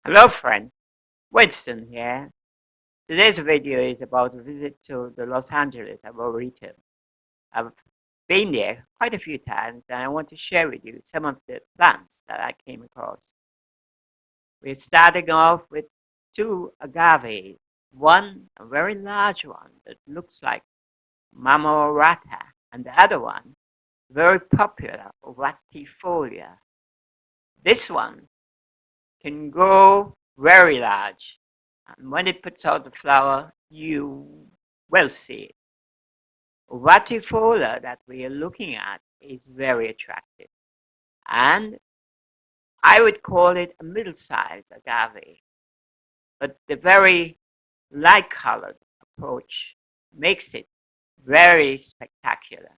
Hello friend, Winston here. Today's video is about a visit to the Los Angeles Arboretum. I've been there quite a few times and I want to share with you some of the plants that I came across. We're starting off with two agaves, one a very large one that looks like Marmorata and the other one very popular Vatifolia. This one can grow very large. And when it puts out the flower, you will see it. Vatifolia that we are looking at is very attractive. And I would call it a middle-sized agave. But the very light-colored approach makes it very spectacular.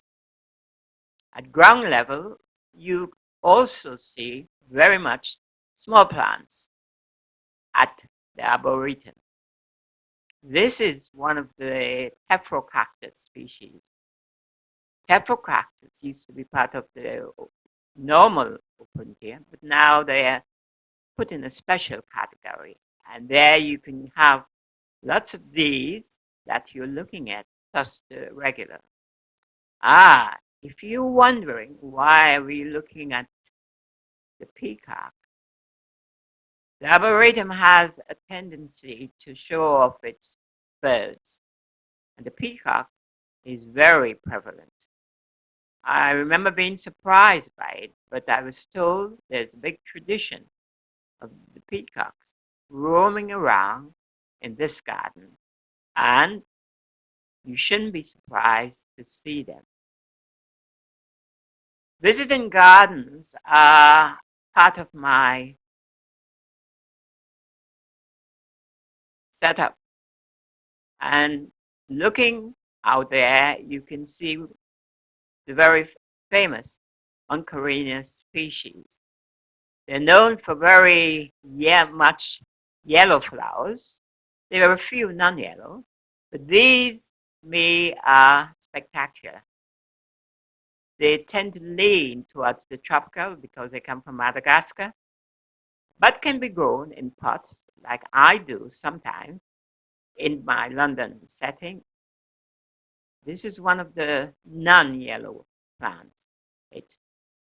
At ground level, you also see very much small plants at the Arboretum. This is one of the tephrocarpus species. Tephrocarpus used to be part of the normal Opuntia, but now they are put in a special category. And there you can have lots of these that you're looking at, plus the regular. If you're wondering why are we looking at the peacock, the Arboretum has a tendency to show off its birds, and the peacock is very prevalent. I remember being surprised by it, but I was told there's a big tradition of the peacocks roaming around in this garden, and you shouldn't be surprised to see them. Visiting gardens are part of my setup, and looking out there, you can see the very famous Oncorina species. They're known for very much yellow flowers. There are a few non-yellow, but these, to me, are spectacular. They tend to lean towards the tropical because they come from Madagascar, but can be grown in pots like I do sometimes in my London setting. This is one of the non-yellow plants. It's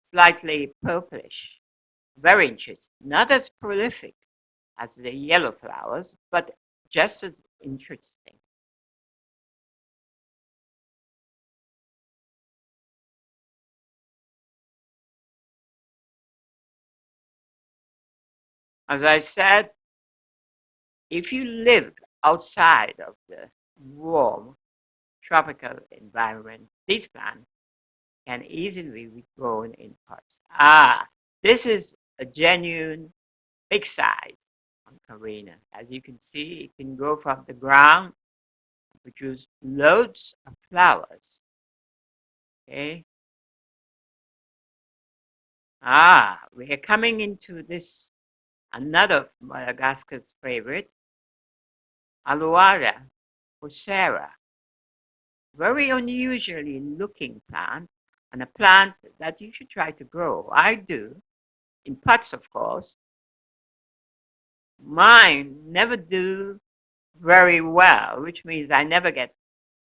slightly purplish, very interesting, not as prolific as the yellow flowers, but just as interesting. As I said, if you live outside of the warm tropical environment, these plants can easily be grown in pots. This is a genuine big size Oncorina. As you can see, it can grow from the ground and produce loads of flowers. Okay. We are coming into this another Madagascar's favorite, Aloes Hosera. Very unusually looking plant, and a plant that you should try to grow. I do, in pots, of course. Mine never do very well, which means I never get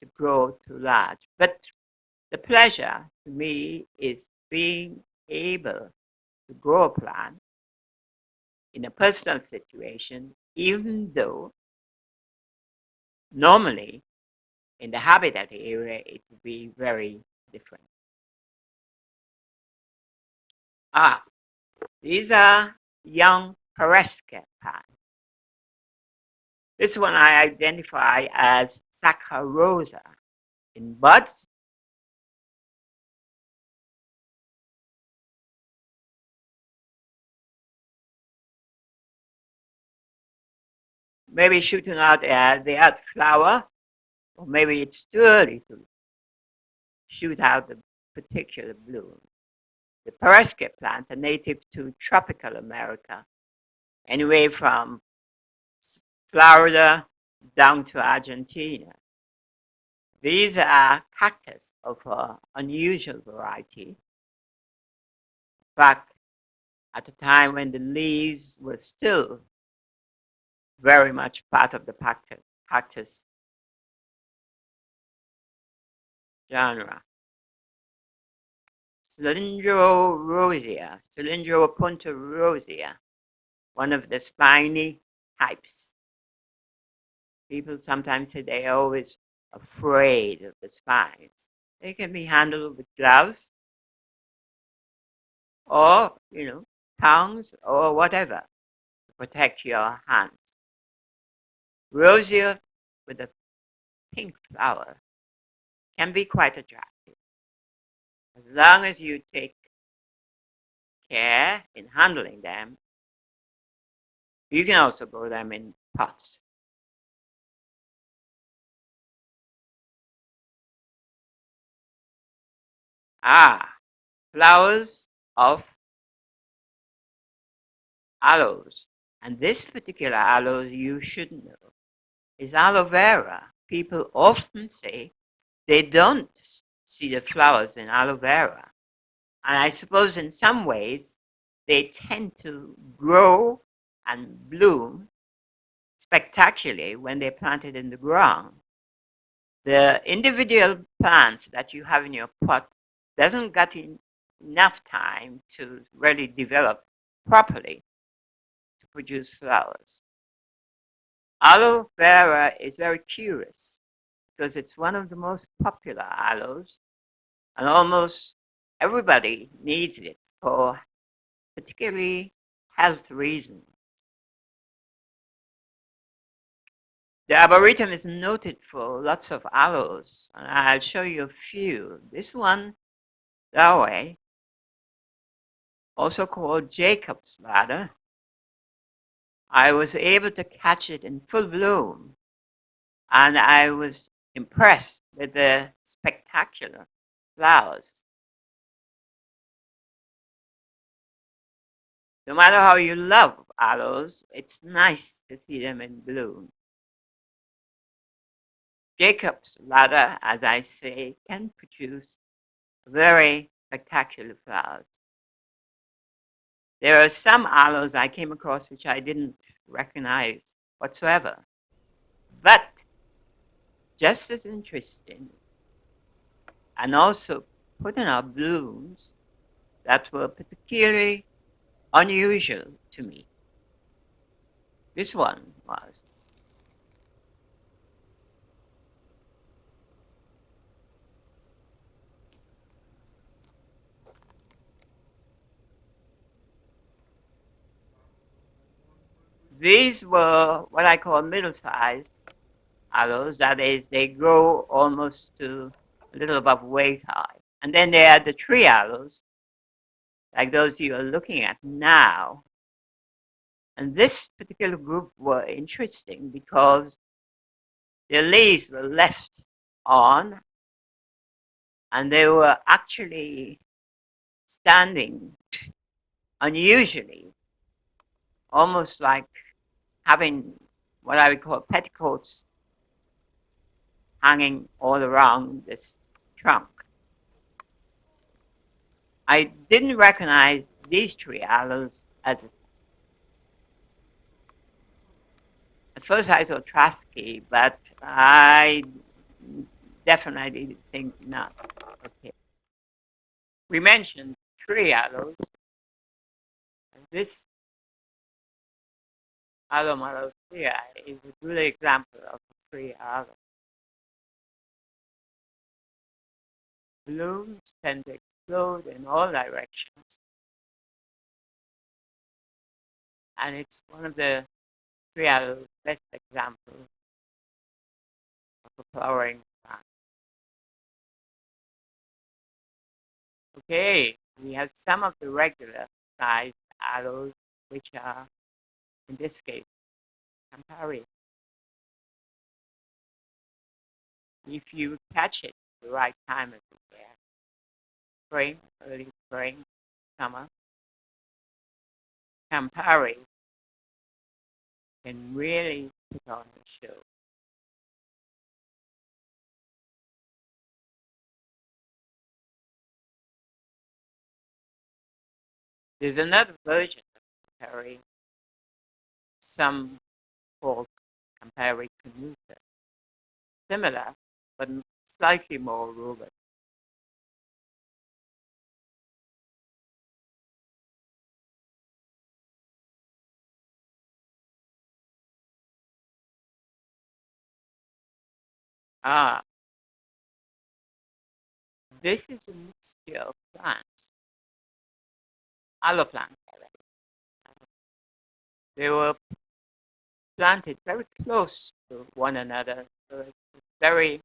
to grow too large. But the pleasure to me is being able to grow a plant in a personal situation, even though normally in the habitat area it would be very different. These are young Peresca plants. This one I identify as Saccharosa in buds. Maybe shooting out the out flower, or maybe it's too early to shoot out the particular bloom. The Peresca plants are native to tropical America, anyway from Florida down to Argentina. These are cactus of unusual variety. In fact, at the time when the leaves were still very much part of the cactus genre. Cylindro rosea, Cylindro punta rosea, one of the spiny types. People sometimes say they are always afraid of the spines. They can be handled with gloves or, tongs or whatever to protect your hands. Rosea with a pink flower can be quite attractive as long as you take care in handling them. You can also grow them in pots. Flowers of aloes. And this particular aloe you should know is aloe vera. People often say they don't see the flowers in aloe vera. And I suppose in some ways they tend to grow and bloom spectacularly when they're planted in the ground. The individual plants that you have in your pot doesn't get enough time to really develop properly to produce flowers. Aloe vera is very curious because it's one of the most popular aloes, and almost everybody needs it for particularly health reasons. The Arboretum is noted for lots of aloes, and I'll show you a few. This one, that way, also called Jacob's ladder. I was able to catch it in full bloom, and I was impressed with the spectacular flowers. No matter how you love aloes, it's nice to see them in bloom. Jacob's ladder, as I say, can produce very spectacular flowers. There are some aloes I came across which I didn't recognize whatsoever. But just as interesting, and also putting out blooms that were particularly unusual to me. This one was. These were what I call middle-sized aloes. That is, they grow almost to a little above waist high. And then there are the tree aloes, like those you are looking at now. And this particular group were interesting because their leaves were left on, and they were actually standing unusually, almost like having what I would call petticoats hanging all around this trunk. I didn't recognize these tree aloes as at first I thought Trasky, but I definitely think not. Okay. We mentioned tree aloes. This aloe malosea is a good example of a tree aloe. Blooms tend to explode in all directions. And it's one of the tree aloe's best examples of a flowering plant. Okay, we have some of the regular sized aloes, which are, in this case, Campari. If you catch it the right time of the year, spring, early spring, summer, Campari can really put on a show. There's another version of Campari, some called Campari-Canuta, similar but slightly more robust. Ah, this is a mixture of plants, aloe plants. They were planted very close to one another, so it's very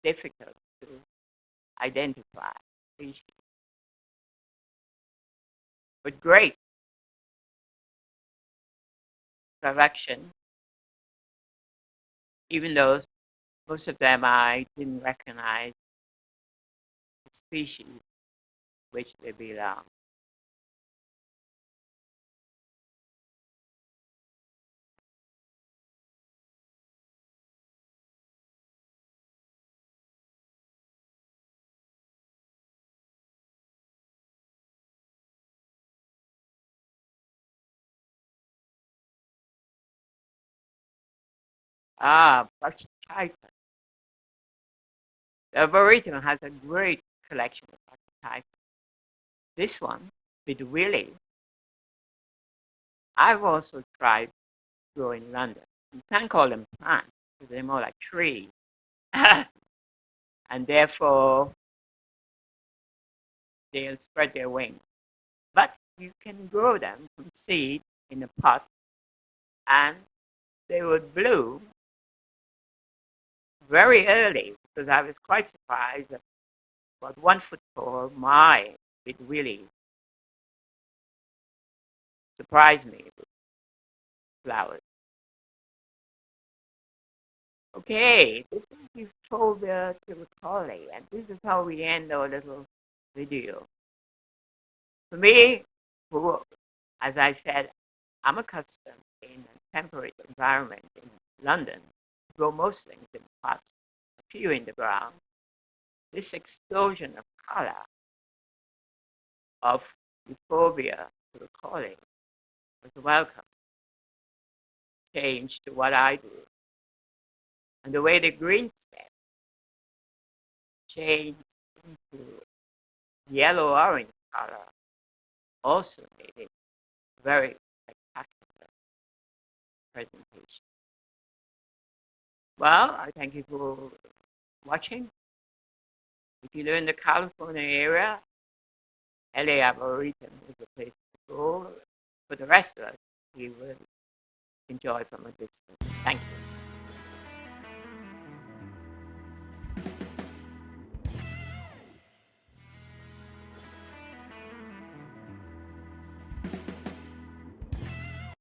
difficult to identify species. But great selection, even though most of them I didn't recognize the species which they belong. Ah, Botanic. The Arboretum has a great collection of Botanic. This one, with Willie, I've also tried to grow in London. You can't call them plants, because they're more like trees. And therefore, they'll spread their wings. But you can grow them from seed in a pot, and they would bloom very early, because I was quite surprised that about 1 foot tall, my big Willie surprised me with flowers. Okay, this is Euphorbia terricoli, and this is how we end our little video. For me, as I said, I'm accustomed in a temperate environment in London to grow most things in pots, a few in the ground. This explosion of color of Euphorbia terricoli was a welcome change to what I do. And the way the green stem changed into yellow-orange color also made it a very spectacular presentation. Well, I thank you for watching. If you live in the California area, LA Arboretum is the place to go. For the rest of us, we will enjoy from a distance. Thank you.